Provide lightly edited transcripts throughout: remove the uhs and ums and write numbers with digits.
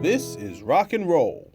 This is rock and roll.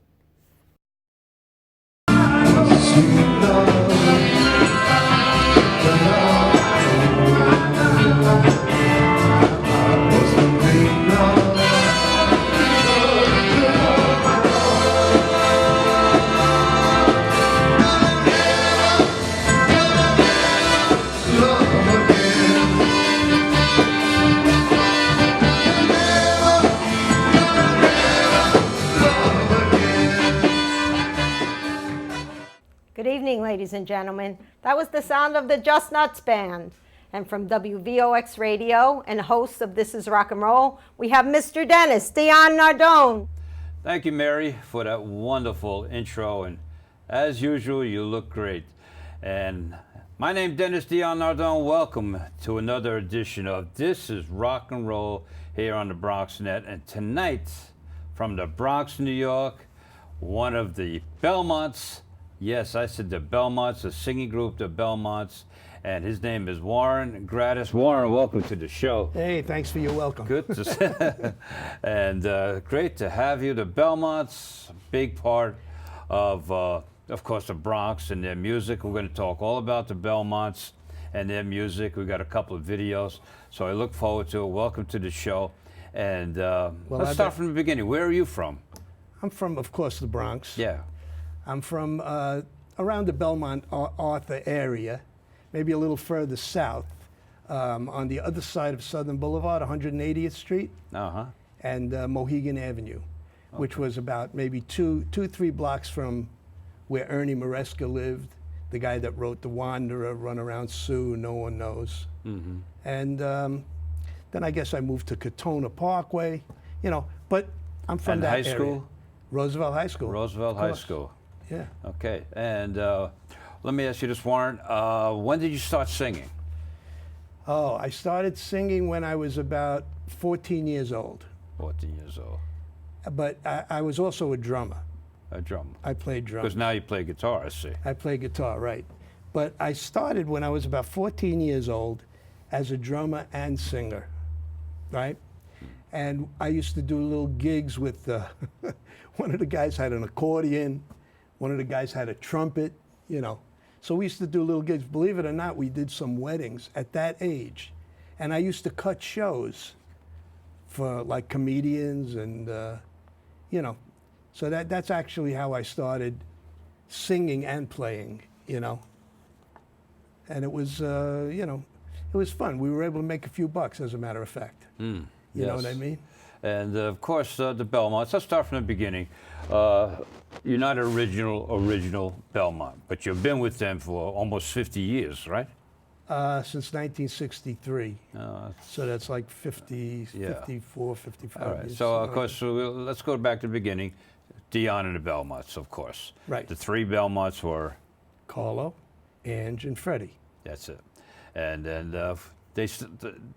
Good evening, ladies and gentlemen. That was the sound of the Just Nuts Band. And from WVOX Radio and host of This is Rock and Roll, we have Mr. Dennis, Dion Nardone. Thank you, Mary, for that wonderful intro. And as usual, you look great. And my name's Dennis Dion Nardone. Welcome to another edition of This is Rock and Roll here on the Bronx Net. And tonight, from the Bronx, New York, one of the Belmonts. Yes, I said the Belmonts, a singing group, the Belmonts, and his name is Warren Gradus. Warren, welcome to the show. Hey, thanks for your welcome. Good to see and great to have you. The Belmonts, a big part of course, the Bronx and their music. We're going to talk all about the Belmonts and their music. We've got a couple of videos, so I look forward to it. Welcome to the show. And let's start from the beginning. Where are you from? I'm from, of course, the Bronx. Yeah. I'm from around the Belmont Arthur area, maybe a little further south, on the other side of Southern Boulevard, 180th Street, and Mohegan Avenue, which was about maybe three blocks from where Ernie Maresca lived, the guy that wrote The Wanderer, Run Around Sue, No One Knows. Mm-hmm. And then I guess I moved to Katona Parkway, but I'm from that area. High school? Roosevelt High School. Roosevelt High School. Yeah. Okay. And let me ask you this, Warren. When did you start singing? Oh, I started singing when I was about 14 years old. 14 years old. But I was also a drummer. A drummer. I played drums. Because now you play guitar, I see. I play guitar, right. But I started when I was about 14 years old as a drummer and singer, right? And I used to do little gigs with one of the guys had an accordion, one of the guys had a trumpet, So we used to do little gigs. Believe it or not, we did some weddings at that age. And I used to cut shows for like comedians and, So that's actually how I started singing and playing, And it was, it was fun. We were able to make a few bucks, as a matter of fact. You know what I mean? And of course, the Belmonts. Let's start from the beginning. You're not an original Belmont, but you've been with them for almost 50 years, right? Since 1963. So that's like 50, 54, 55 All right. years. So, of course, let's go back to the beginning. Dion and the Belmonts, of course. Right. The three Belmonts were? Carlo, Ange, and Freddie. That's it. And then they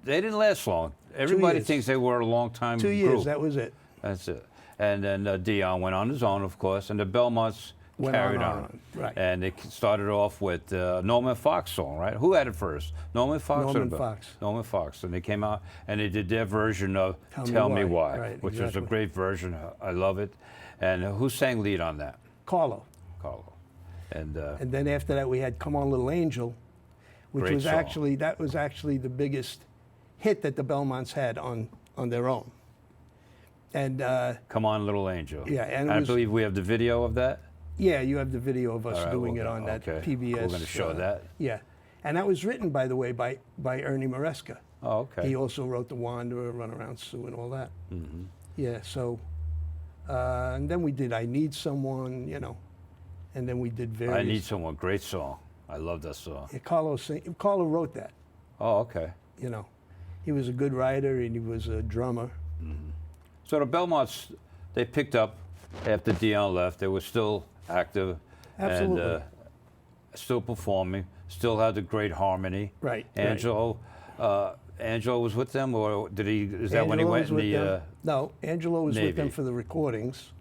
didn't last long. Everybody thinks they were a long-time group. 2 years, that was it. That's it. And then Dion went on his own, of course, and the Belmonts carried on. Right. And they started off with Norman Fox song, right? Who had it first? Norman Fox? Norman Fox. Norman Fox. And they came out and they did their version of Tell Me Why, right, which exactly. was a great version. I love it. And who sang lead on that? Carlo. Carlo. And then after that, we had Come On Little Angel, which great was song. actually the biggest hit that the Belmonts had on their own. And Come On Little Angel. Yeah, and I believe we have the video of that. Yeah, you have the video of us doing it on that PBS. We're going to show that. Yeah, and that was written, by the way, by Ernie Maresca. Oh, okay. He also wrote The Wanderer, Run Around Sue, and all that. Mm-hmm. Yeah, so, and then we did I Need Someone, and then we did various. I Need Someone, great song. I love that song. Yeah, Carlo wrote that. Oh, okay. He was a good writer and he was a drummer. Mm-hmm. So the Belmonts, they picked up after Dion left. They were still active. Absolutely. And still performing, still had the great harmony. Right. Angelo was with them, or did he? Is that when he went in the? No, Angelo was Navy. with them for the recordings.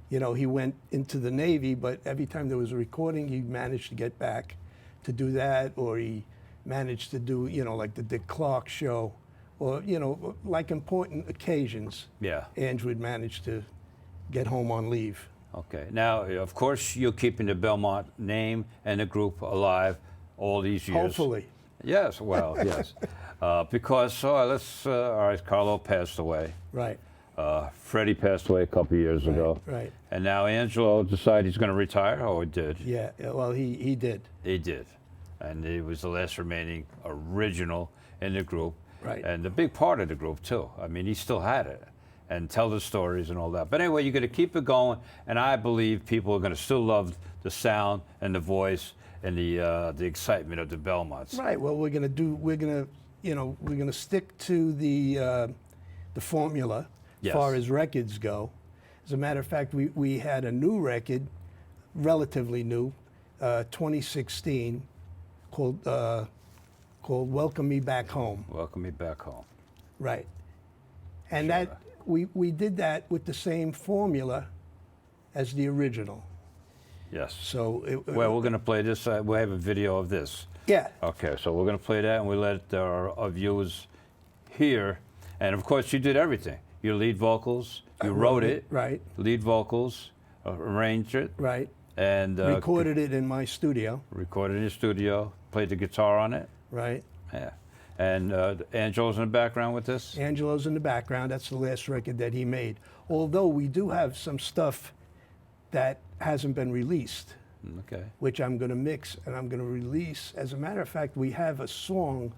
He went into the Navy, but every time there was a recording, he managed to get back to do that, or he managed to do, like the Dick Clark show, or, like important occasions. Yeah. Ange would manage to get home on leave. Okay. Now, of course, you're keeping the Belmont name and the group alive all these years. Hopefully. Yes. Well, yes. Because all right, Carlo passed away. Right. Freddie passed away a couple of years ago. Right. And now Angelo decided he's going to retire. Oh, he did. Yeah. Well, he did. He did. And he was the last remaining original in the group. Right. And a big part of the group, too. I mean, he still had it and tell the stories and all that. But anyway, you're going to keep it going, and I believe people are going to still love the sound and the voice and the excitement of the Belmonts. Right. Well, we're gonna stick to the formula Yes. as far as records go. As a matter of fact, we had a new record, relatively new, 2016, called "Welcome Me Back Home." Welcome Me Back Home. Right. And Sure. that we did that with the same formula as the original. Yes. So Well, we're going to play this. We have a video of this. yeah. Okay, so we're going to play that, and we let our viewers hear. And of course, you did everything. Your lead vocals, you wrote it, Right. lead vocals, arranged it, Right. and Recorded it in my studio. recorded in your studio, played the guitar on it. Right. Yeah. And Angelo's in the background with this? Angelo's in the background. That's the last record that he made. Although we do have some stuff that hasn't been released, Okay. which I'm going to mix and I'm going to release. As a matter of fact, we have a song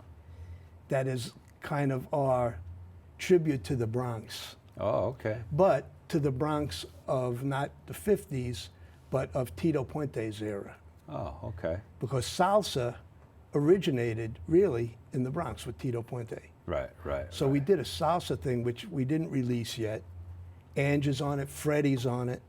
that is kind of our tribute to the Bronx, Oh, okay. but to the Bronx of not the 50s, but of Tito Puente's era. Oh, okay. Because salsa originated really in the Bronx with Tito Puente. Right, right. So we did a salsa thing, which we didn't release yet. Ange is on it, Freddie's on it,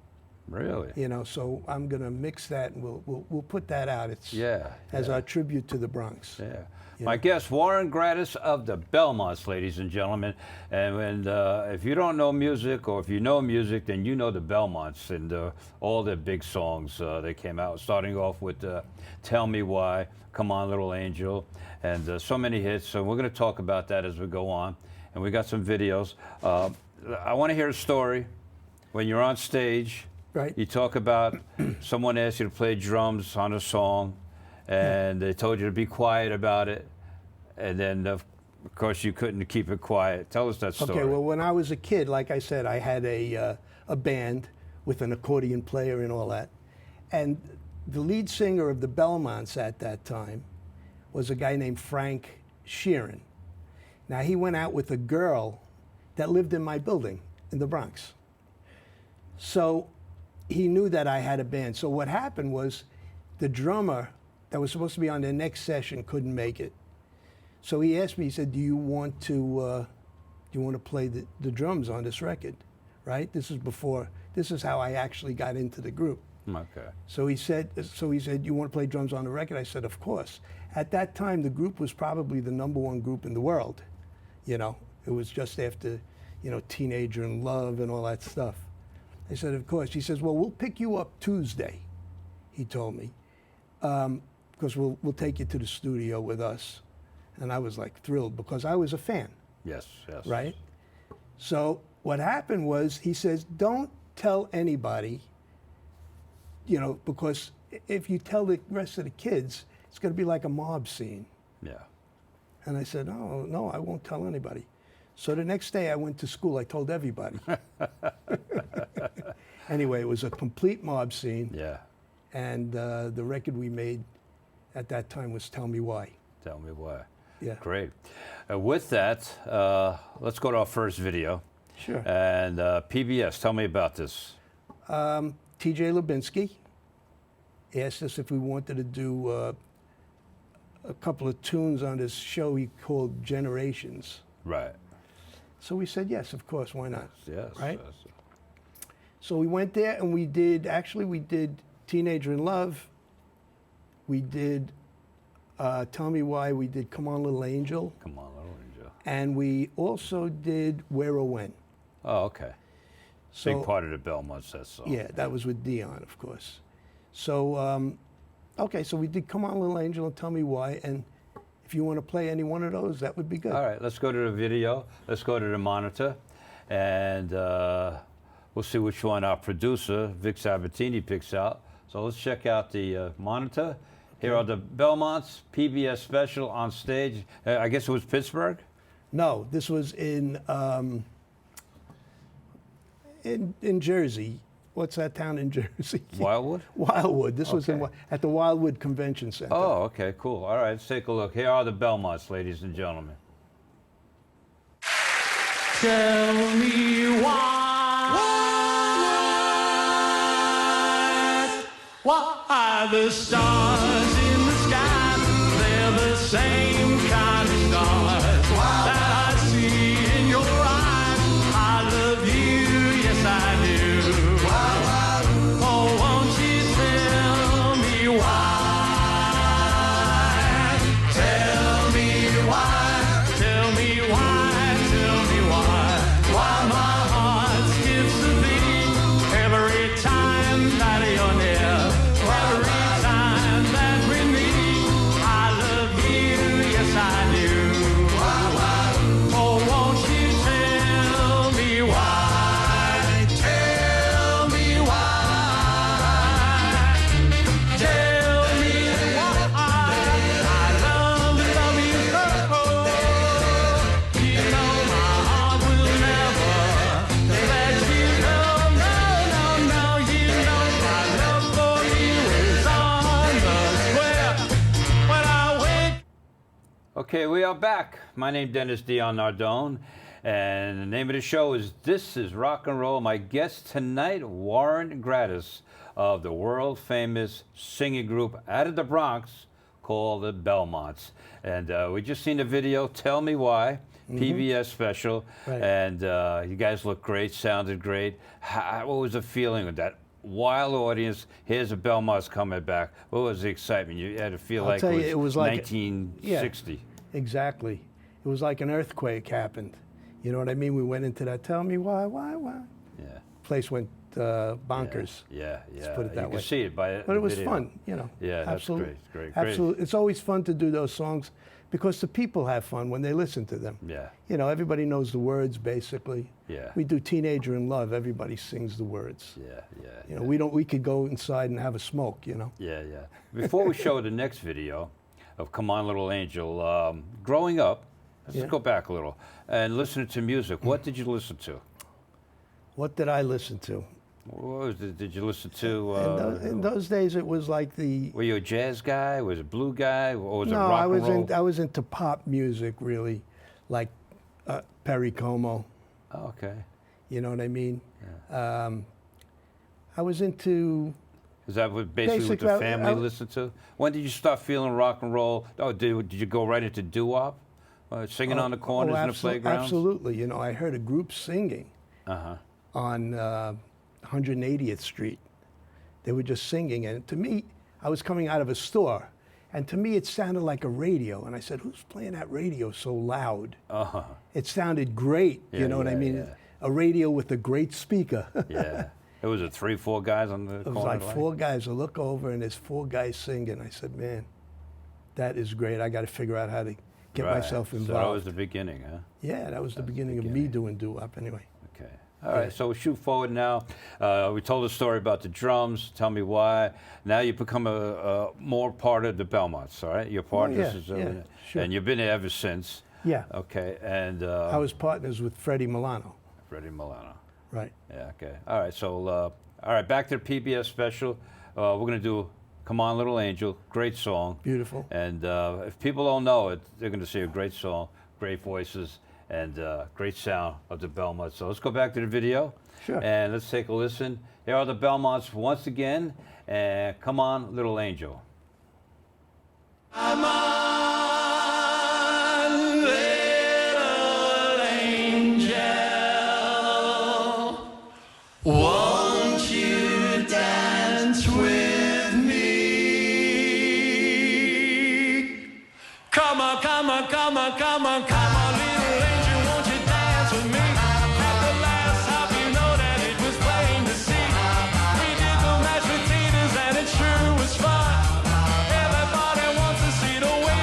Really? you know, so I'm going to mix that and we'll put that out. It's Yeah. as yeah. our tribute to the Bronx. Yeah. You My know. guest, Warren Gradus of the Belmonts, ladies and gentlemen. And if you don't know music, or if you know music, then you know the Belmonts and all their big songs they came out, starting off with Tell Me Why, Come On Little Angel, and so many hits. So we're going to talk about that as we go on. And we got some videos. I want to hear a story. When you're on stage, Right. you talk about someone asked you to play drums on a song, and they told you to be quiet about it, and then of course you couldn't keep it quiet. Tell us that story. Okay, well, when I was a kid, like I said, I had a band with an accordion player and all that. And the lead singer of the Belmonts at that time was a guy named Frank Sheeran. Now, he went out with a girl that lived in my building in the Bronx. So he knew that I had a band. So what happened was the drummer that was supposed to be on the next session couldn't make it. So he asked me, he said, do you want to play the drums on this record, right? This is how I actually got into the group. Okay. So he said, you want to play drums on the record? I said, of course. At that time, the group was probably the #1 group in the world. You know, it was just after, you know, Teenager in Love and all that stuff. I said, of course. He says, well, we'll pick you up Tuesday, he told me, because we'll take you to the studio with us. And I was like thrilled because I was a fan. Yes, yes. Right? So what happened was he says, don't tell anybody, you know, because if you tell the rest of the kids, it's going to be like a mob scene. Yeah. And I said, oh, no, I won't tell anybody. So the next day I went to school, I told everybody. Anyway, it was a complete mob scene. Yeah. And the record we made at that time was Tell Me Why. Tell Me Why. Yeah. Great. With that, let's go to our first video. Sure. And PBS, tell me about this. TJ Lubinsky asked us if we wanted to do a couple of tunes on this show he called Generations. Right. So we said, yes, of course, why not? Yes. Right? yes. So we went there and we did Teenager in Love. We did Tell Me Why. We did Come On Little Angel. Come on, little angel. And we also did Where or When. Oh, okay. So, Big part of the Belmonts, that song. yeah, that was with Dion, of course. So, okay, so we did Come On Little Angel and Tell Me Why. And if you want to play any one of those, that would be good. All right, let's go to the video. Let's go to the monitor and We'll see which one our producer, Vic Sabatini, picks out. So let's check out the monitor. Here are the Belmonts, PBS special on stage. I guess it was Pittsburgh? No, this was in Jersey. What's that town in Jersey? Wildwood? Wildwood. This was Okay. at the Wildwood Convention Center. Oh, okay, cool. All right, let's take a look. Here are the Belmonts, ladies and gentlemen. Tell me why the stars in the sky, they're the same kind of stars that I see in your eyes. I love you, yes I do. Oh, won't you tell me why? Tell me why, tell me why, tell me why my heart skips a beat every time that you're near. Every time that we meet, I love you, yes I do. Oh, won't you tell me why? Tell me why? Tell me why I love you so. You know my heart will never let you go. No, no, no, you know my love for you is on the square. When I wake Okay, we are back. My name is Dennis Dion Nardone, and the name of the show is This is Rock and Roll. My guest tonight, Warren Gradus of the world-famous singing group out of the Bronx called the Belmonts. And we just seen the video, Tell Me Why, PBS special, Right. and you guys look great, sounded great. What was the feeling of that wild audience? Here's the Belmonts coming back. What was the excitement? You had to feel I'll like tell you, it it was was like- 1960. Exactly. It was like an earthquake happened. You know what I mean? We went into that. Tell me why? Yeah. Place went bonkers. Yeah, yeah. put it that you way. can see it by But it was video. fun, you know. Yeah, that's Absolutely. great. Absolutely. It's always fun to do those songs because the people have fun when they listen to them. Yeah, You know, everybody knows the words basically. yeah, We do Teenager in Love. Everybody sings the words. yeah. You know, we could go inside and have a smoke, you know. Yeah. Before we show the next video of Come On Little Angel, growing up, let's Yeah. go back a little, and listening to music, what did you listen to? What did I listen to? What was it? Did you listen to, In those days, it was like the... were you a jazz guy? Was it a blue guy? Or was it No, rock I and was roll? I was into pop music, really, like Perry Como. Oh, okay. You know what I mean? I was into... Is that what basically what the Basically, family listened to? When did you start feeling rock and roll? Oh, did you go right into doo-wop? Singing on the corners and the playgrounds? Absolutely. You know, I heard a group singing Uh-huh. on 180th Street. They were just singing, and to me, I was coming out of a store, and to me, it sounded like a radio. And I said, "Who's playing that radio so loud?" Uh-huh. It sounded great. Yeah, You know what I yeah, mean? yeah. A radio with a great speaker. Yeah. It was 3, 4 guys on the It corner. was like 4 guys. I look over and there's 4 guys singing. I said, man, that is great. I got to figure out how to get Right. myself So involved. that was the beginning, huh? Yeah, that was the beginning of me beginning. doing doo-wop anyway. Okay. All right, so we shoot forward now. We told a story about the drums. Tell me why. Now you become a more part of the Belmonts, all right? You're part of yeah, this. yeah, sure. And you've been there ever since. Yeah. Okay, and I was partners with Freddie Milano. Freddie Milano. Right. Yeah, okay. All right, so, all right, back to the PBS special. We're going to do Come On Little Angel, great song. Beautiful. And if people don't know it, they're going to see a great song, great voices, and great sound of the Belmonts. So let's go back to the video. Sure. And let's take a listen. Here are the Belmonts once again. And Come On Little Angel. Come on, little angel, won't you dance with me? Come on, come on, come on, come on, come on, little angel, won't you dance with me? At the last hop, you know that it was plain to see. We did the mashed potatoes and it sure was fun. Everybody wants to see the way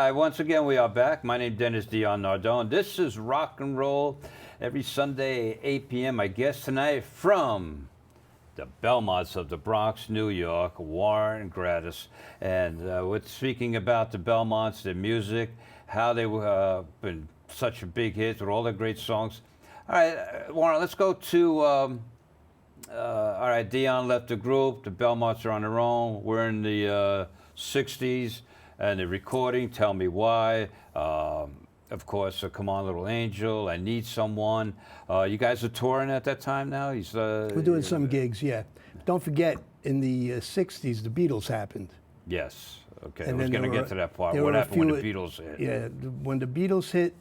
Hi, once again, we are back. My name is Dennis Dion Nardone. This is Rock and Roll every Sunday, 8 p.m. My guest tonight from the Belmonts of the Bronx, New York, Warren Gradus. And we're speaking about the Belmonts, their music, how they been such a big hit with all their great songs. All right, Warren, let's go to, all right, Dion left the group. The Belmonts are on their own. We're in the 60s. And the recording, Tell Me Why, of course, Come On Little Angel, I Need Someone. You guys are touring at that time now? We're doing some gigs, yeah. Don't forget, in the 60s, the Beatles happened. Yes, okay. And I was then going to get to that part. there What were a happened when the few- Beatles hit? Yeah, when the Beatles hit,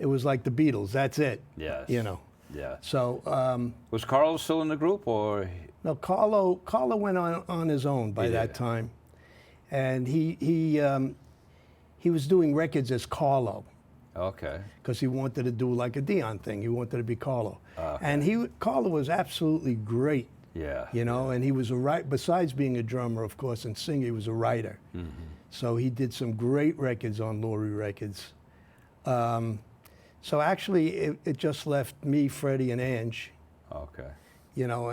it was like the Beatles, that's it. Yes. You know. Yeah. So, Was Carlos still in the group, or? no, Carlo went on his own by that time. And he was doing records as Carlo Okay. because he wanted to do like a Dion thing. He wanted to be Carlo. Okay. And Carlo was absolutely great, Yeah. you know, and he was besides being a drummer, of course, and singer, he was a writer. Mm-hmm. So he did some great records on Laurie Records. So actually, it just left me, Freddie, and Ange, Okay. you know,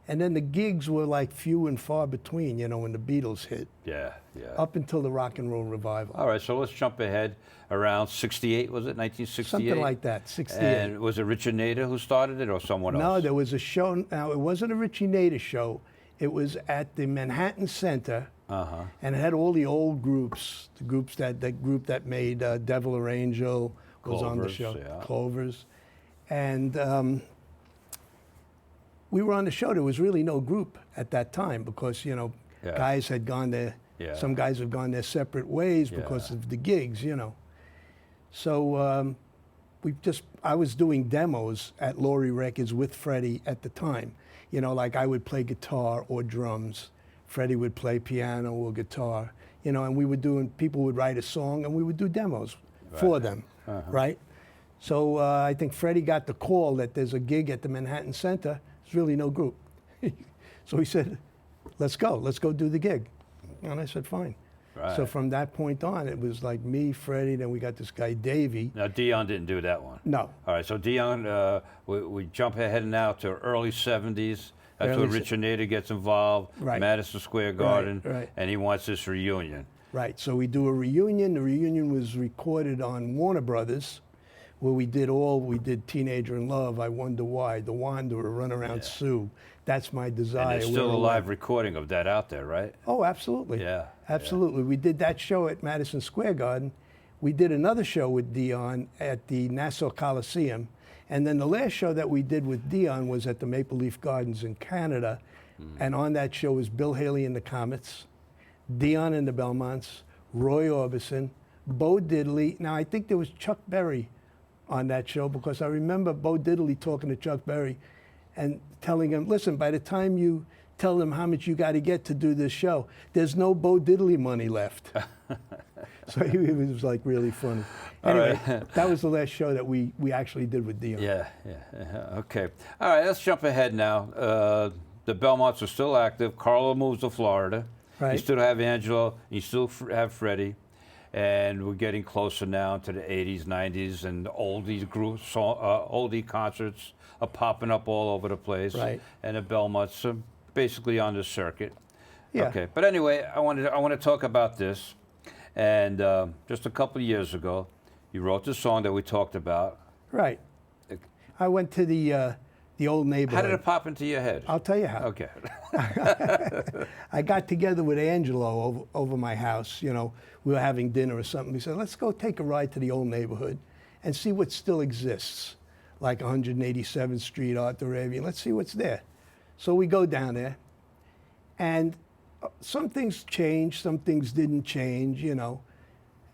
and then the gigs were like few and far between, you know, when the Beatles hit, Yeah, yeah. up until the rock and roll revival. All right, so let's jump ahead. Around 68, was it? 1968? Something like that, 68. And was it Richard Nader who started it, or someone No, else? there was a show. Now, it wasn't a Richie Nader show. It was at the Manhattan Center, Uh-huh. and it had all the old groups, the group that made Devil or Angel was on the Clovers, show, yeah. Clovers. And we were on the show. There was really no group at that time because, you know, Yeah. guys had gone their, Yeah. some guys have gone their separate ways because Yeah. of the gigs, you know. So I was doing demos at Laurie Records with Freddie at the time. You know, like I would play guitar or drums. Freddie would play piano or guitar, you know, and people would write a song and we would do demos for them, right? So I think Freddie got the call that there's a gig at the Manhattan Center. There's really no group. So he said, let's go do the gig. And I said, fine. Right. So from that point on, it was like me, Freddie, then we got this guy, Davey. Now, Dion didn't do that one. No. All right, so Dion, we jump ahead now to early 70s. That's Early where Richard Nader gets involved, Right. Madison Square Garden, right. and he wants this reunion. Right, so we do a reunion. The reunion was recorded on Warner Brothers, where we did Teenager in Love, I Wonder Why, The Wanderer, Run Around Sue, That's My Desire. And there's still We're a Alive. live recording of that out there, right? Oh, absolutely. Yeah, Absolutely. We did that show at Madison Square Garden. We did another show with Dion at the Nassau Coliseum. And then the last show that we did with Dion was at the Maple Leaf Gardens in Canada. And on that show was Bill Haley and the Comets, Dion and the Belmonts, Roy Orbison, Bo Diddley. Now, I think there was Chuck Berry on that show because I remember Bo Diddley talking to Chuck Berry and telling him, listen, by the time you tell them how much you got to get to do this show, there's no Bo Diddley money left. So it was like really funny. Anyway, that was the last show that we actually did with Dion. Yeah. Okay. All right, let's jump ahead now. The Belmonts are still active. Carlo moves to Florida. Right. You still have Angelo. You still have Freddie. And we're getting closer now to the 80s, 90s, and oldie groups, oldie concerts are popping up all over the place. Right. And the Belmonts are basically on the circuit. Yeah. Okay. But anyway, I want to talk about this. And just a couple of years ago, you wrote the song that we talked about. Right. I went to the old neighborhood. How did it pop into your head? I'll tell you how. Okay. I got together with Angelo over my house. You know, we were having dinner or something. We said, let's go take a ride to the old neighborhood and see what still exists, like 187th Street, Arthur Avenue. Let's see what's there. So we go down there, and some things changed, some things didn't change, you know.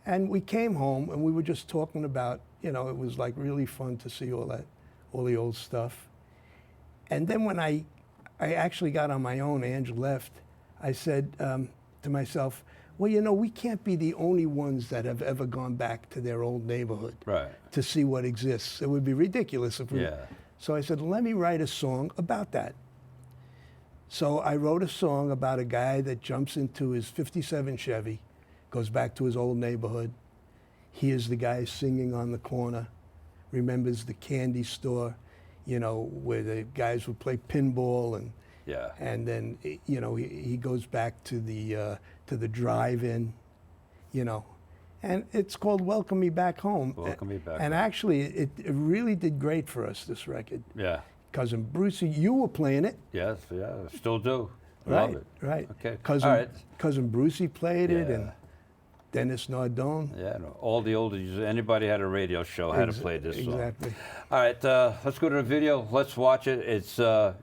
And we came home, and we were just talking about, you know, it was like really fun to see all the old stuff. And then when I actually got on my own, Ange left, I said to myself, well, you know, we can't be the only ones that have ever gone back to their old neighborhood to see what exists. It would be ridiculous if we... Yeah. So I said, let me write a song about that. So I wrote a song about a guy that jumps into his 57 Chevy, goes back to his old neighborhood, hears the guys singing on the corner, remembers the candy store, you know, where the guys would play pinball, and then you know he goes back to the drive-in, you know, and it's called Welcome Me Back Home. Welcome Me Back And Home. actually, it really did great for us, this record. Yeah. Cousin Brucey, you were playing it. Yes, yeah, still do. Right, Love it. right. Okay. Cousin, All right. Cousin Brucey played it, Yeah. and Dennis Nardone. Yeah, no, all the oldies, anybody had a radio show had to play this song. Exactly. All right, let's go to the video. Let's watch it. It's the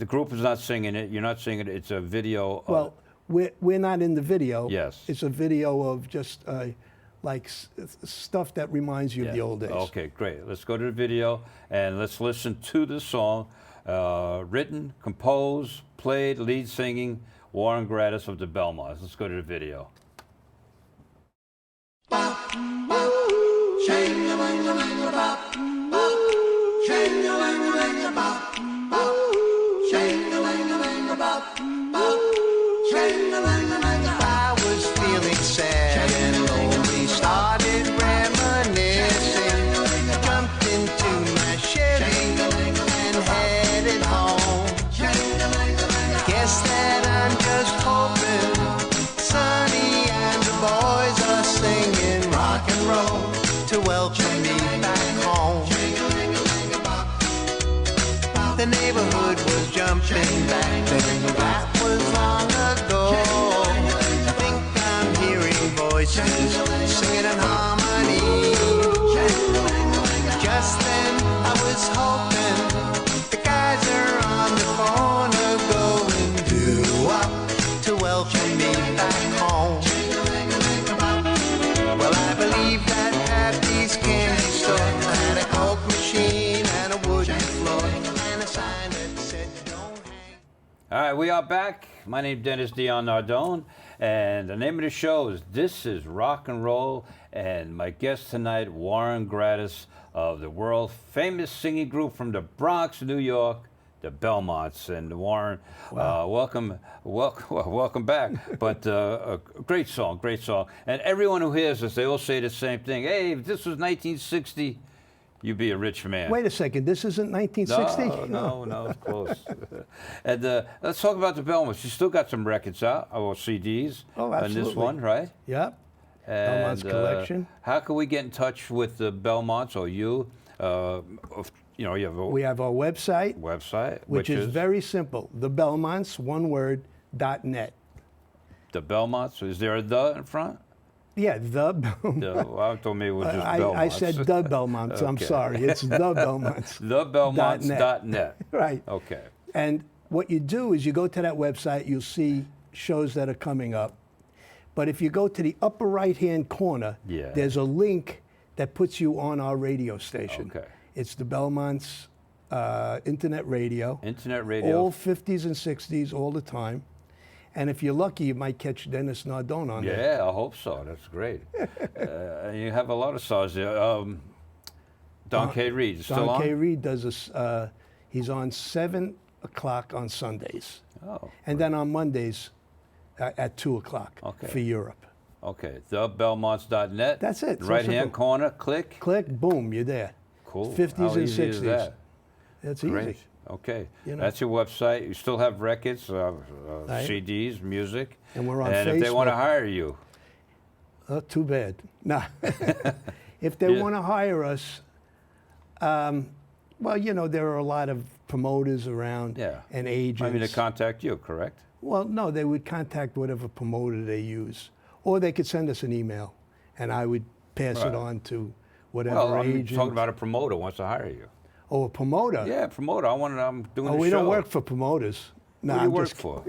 group is not singing it. You're not singing it. It's a video. Well, we're not in the video. Yes. It's a video of just like stuff that reminds you of the old days. Okay, great. Let's go to the video and let's listen to the song. Written, composed, played, lead singing, Warren Gradus of the Belmonts. Let's go to the video. I was feeling sad and lonely, started reminiscing, jumped into my Chevy and headed home. Guess that I'm just hoping Sonny and the boys are singing rock and roll to welcome me back home. The neighborhood was jumping back then, that was long ago. I think I'm hearing voices singing in harmony. Just then I was hoping the guys are on the corner going doo-wop to welcome me back home. Well, I believe that Happy's candy store had a Coke machine and a wooden floor and a sign that said don't hang. All right, we are back. My name is Dennis Dion Nardone, and the name of the show is This is Rock and Roll, and my guest tonight, Warren Gradus of the world famous singing group from the Bronx, New York, the Belmonts. And Warren, welcome back. But a great song. And everyone who hears this, they all say the same thing. Hey, if this was 1960, you'd be a rich man. Wait a second, this isn't 1960? No, it's close. And let's talk about the Belmonts. You still got some records out, or CDs, Oh, on this absolutely. one, right? Yep. And, Belmonts collection. How can we get in touch with the Belmonts or you? You know, you have a We have our website, website, which is very simple. The Belmonts, one word, .net. the Belmonts. Is there a "the" in front? Yeah, the Belmonts. Well, I thought maybe it was just Belmonts. I said the Belmonts. I'm Okay. sorry. It's the Belmonts. TheBelmonts.net. Right. Okay. And what you do is you go to that website, you'll see shows that are coming up. But if you go to the upper right-hand corner, Yeah. there's a link that puts you on our radio station. Okay. It's the Belmonts internet radio. Internet radio. All 50s and 60s all the time. And if you're lucky, you might catch Dennis Nardone on there. Yeah, I hope so. That's great. You have a lot of stars there. Don K. Reed, still Don on? K. Reed does this. He's on 7 o'clock on Sundays. Oh, And then on Mondays at 2 o'clock Okay. for Europe. okay. TheBelmonts.net. That's it. So Right hand simple. corner, click. Click, boom, you're there. Cool. 50s How and easy is 60s. that? It's Great. easy. Okay. You know. That's your website. You still have records, Right. CDs, music. And we're on And if they want to Facebook. hire you, Oh, too bad. Nah. If they Yeah. want to hire us, well, you know, there are a lot of promoters around yeah. and agents. I mean, to contact you, correct? Well, no, they would contact whatever promoter they use. Or they could send us an email, and I would pass Right. it on to whatever Well, I'm agent. talking about a promoter wants to hire you. Oh, a promoter? Yeah, promoter. I'm doing Oh, the we show. don't work for promoters. No, Who do you I'm work just for?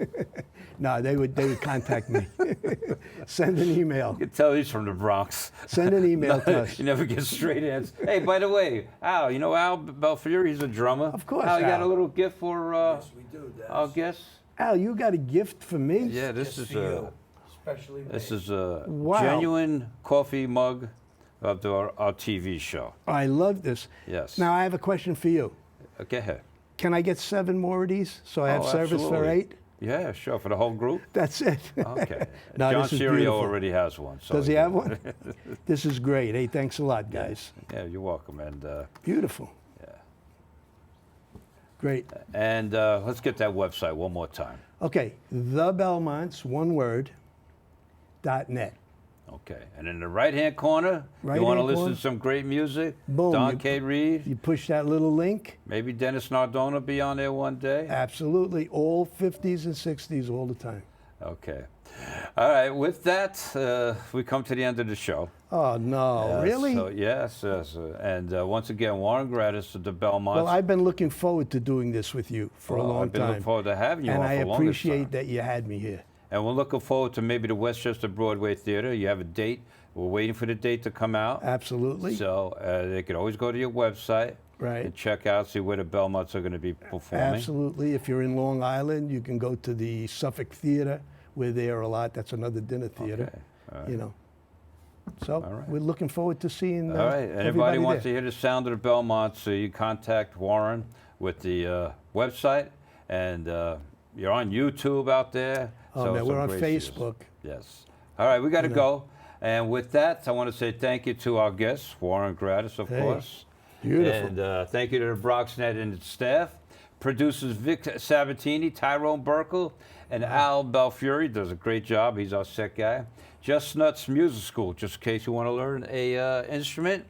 No, they would contact me. Send an email. You can tell he's from the Bronx. Send an email to us. You never get straight answers. Hey, by the way, Al, you know Al Belfiore? He's a drummer. Of course, Al, you got a Al. little gift for Yes, we do, Dennis. our guests? Al, you got a gift for me? Yeah, this Just is for you. Especially this me. is a Wow. genuine coffee mug of our TV show. I love this. Yes. Now, I have a question for you. Okay, ahead. Can I get 7 more of these so I have service for absolutely. 8? Yeah, sure, for the whole group. That's it. Okay. No, John this is Serio beautiful. already has one. So Does he have one? This is great. Hey, thanks a lot, guys. Yeah, you're welcome. And Beautiful. yeah. Great. And let's get that website one more time. Okay, the Belmonts, one word, .net. Okay. And in the right-hand corner, you want to Right-hand listen corner. to some great music? Boom, Don you- K. Reed. You push that little link. Maybe Dennis Nardone will be on there one day. Absolutely, all 50s and 60s all the time. Okay. All right. With that, we come to the end of the show. Oh no, really? So, yes. And once again, Warren Gradus of the Belmonts. Well, I've been looking forward to doing this with you for a long I've been time. looking forward to having you and on I for the longest appreciate time. that you had me here. And we're looking forward to maybe the Westchester Broadway Theater. You have a date. We're waiting for the date to come out. Absolutely. So they could always go to your website Right. and check out, see where the Belmonts are going to be performing. Absolutely. If you're in Long Island, you can go to the Suffolk Theater. We're there a lot. That's another dinner theater. Okay. All right. You know. So All right. we're looking forward to seeing. All right. Anybody everybody wants to there. hear the sound of the Belmonts, so you contact Warren with the website, and you're on YouTube out there. Oh so man, some we're on great series. Facebook. Yes. All right, we got to You know. go. And with that, I want to say thank you to our guests, Warren Gradus, of Hey, course. beautiful. And thank you to the BronxNet and its staff. Producers Vic Sabatini, Tyrone Berkel, and Al Belfiore does a great job. He's our set guy. Just Nuts Music School, just in case you want to learn a instrument.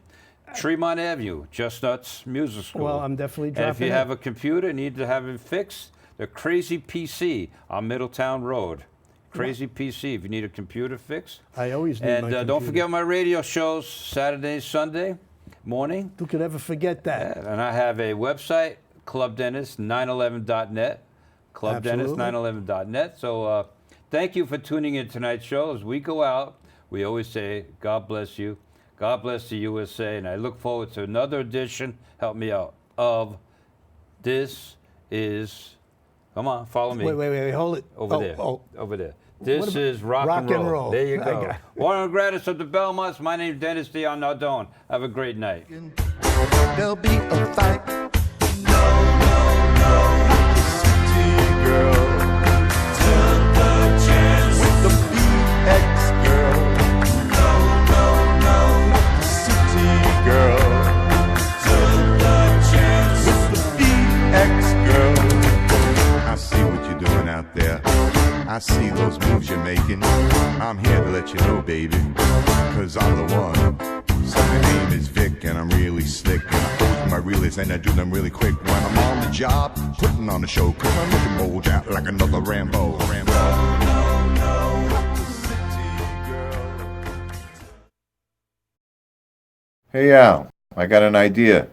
Tremont Avenue, Just Nuts Music School. Well, I'm definitely And if dropping you in. have a computer, need to have it fixed, the Crazy PC on Middletown Road. Crazy PC, if you need a computer fixed. I always need And my don't computer. forget my radio shows Saturday, Sunday morning. Who could ever forget that? And I have a website, clubdennis911.net. Clubdennis911.net. So thank you for tuning in tonight's show. As we go out, we always say, God bless you. God bless the USA. And I look forward to another edition, help me out, of This Is, come on, follow me. Wait, hold it. Over there. Oh, Over there. This about is rock, rock and, and roll. roll? There you I go. got- Warren Gradus of the Belmonts. My name's Dennis Dion Nardone. Have a great night. There'll be a fight. City girl took the chance with the BX girl. No. City girl took the chance with the BX girl. I see what you're doing out there. I see those moves you're making. I'm here to let you know, baby, cause I'm the one. So my name is Vic and I'm really slick. And I pose my realists and I do them really quick. When I'm on the job, putting on the show, cause I'm looking mold out like another Rambo. Hey Al, I got an idea.